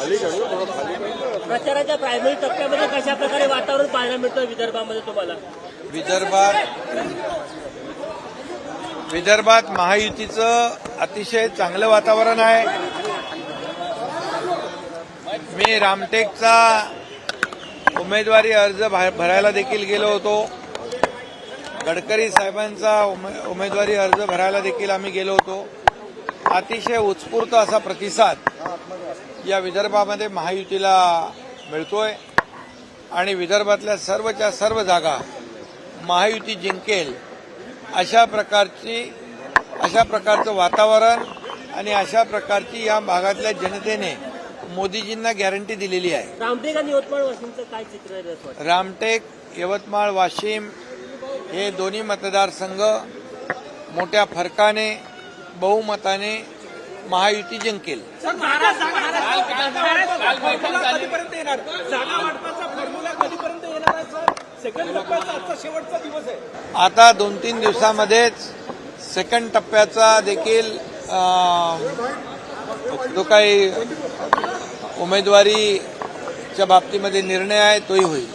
प्रचाराच्या प्रायमरी टप्प्यामध्ये कशा प्रकारे वातावरण पाहायला मिळतं विदर्भामध्ये तुम्हाला? विदर्भात महायुतीचं अतिशय चांगलं वातावरण आहे. मी रामटेकचा उमेदवारी अर्ज भरायला देखील गेलो होतो. गडकरी साहेबांचा उमेदवारी अर्ज भरायला देखील आम्ही गेलो होतो. अतिशय उत्स्फूर्त असा प्रतिसाद या विदर्भामध्ये महायुतीला मिळतोय आणि विदर्भातल्या सर्वच्या सर्व जागा महायुती जिंकेल अशा प्रकारचं वातावरण आणि अशा प्रकारची या भागातल्या जनतेने मोदीजींना गॅरंटी दिलेली आहे. रामटेक आणि यवतमाळ वाशिमचं काय चित्र आहे? रामटेक, यवतमाळ, वाशिम हे दोन्ही मतदारसंघ मोठ्या फरकाने बहुमताने महायुती जिंकेल. आता 2-3 दिवसामध्येच सेकंड टप्प्याचा देखील जो काही उमेदवारीच्या बाबतीमध्ये निर्णय आहे तोही होईल.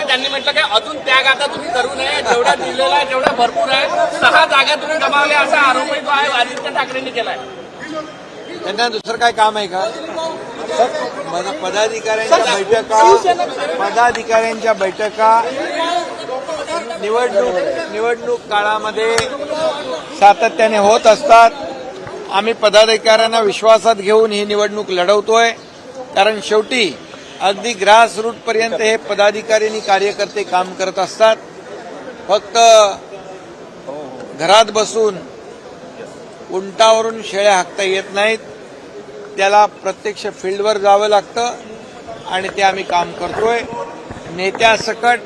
त्यांनी म्हटलं की अजून त्याग आता तुम्ही करू नये, जेवढा दिलेला आहे तेवढा भरपूर आहे. 6 जागा तुम्ही गमावल्या असा आरोपही जो आहे आदित्य ठाकरेंनी केलाय. त्यांना दुसरं काय काम आहे का? पदाधिकाऱ्यांच्या बैठका निवडणूक काळामध्ये सातत्याने होत असतात. आम्ही पदाधिकाऱ्यांना विश्वासात घेऊन ही निवडणूक लढवतोय. कारण शेवटी अगदी ग्रासरूट पर्यंत हे पदाधिकारी आणि कार्यकर्ते काम करत असतात. फक्त घरात बसून उंटावरून शेळ्या हाकता येत नाहीत. त्याला प्रत्यक्ष फील्डवर जावं लागतं आणि ते आम्ही काम करतोय. नेत्यासकट,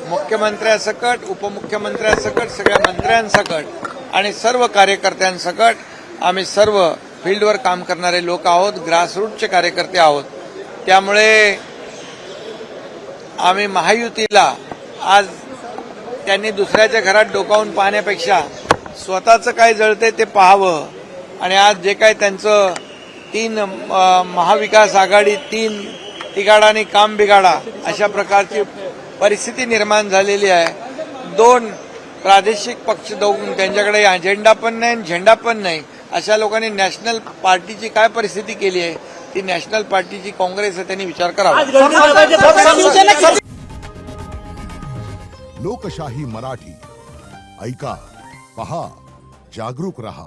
मुख्यमंत्र्यासकट, उपमुख्यमंत्र्यासकट, सगळ्या मंत्र्यांसकट आणि सर्व कार्यकर्त्यांसकट आम्ही सर्व फील्डवर काम करणारे लोक आहोत, ग्रासरूटचे कार्यकर्ते आहोत. त्यामुळे आम्ही महायुतीला आज त्यांनी दुसऱ्याच्या घरात डोकावून पाहण्यापेक्षा स्वतःचं काय जळतंय ते पाहावं आणि आज जे काय त्यांचं 3 महाविकास आघाडी 3 तिघाडा आणि काम बिघाडा अशा प्रकारची परिस्थिती निर्माण झालेली आहे. 2 प्रादेशिक पक्ष त्यांच्याकडे अजेंडा पण नाही, झेंडा पण नाही. अशा लोकांनी नॅशनल पार्टीची काय परिस्थिती केली आहे, ती नॅशनल पार्टीची काँग्रेस आहे, त्यांनी विचार करावा. लोकशाही मराठी ऐका, पहा, जागरूक रहा.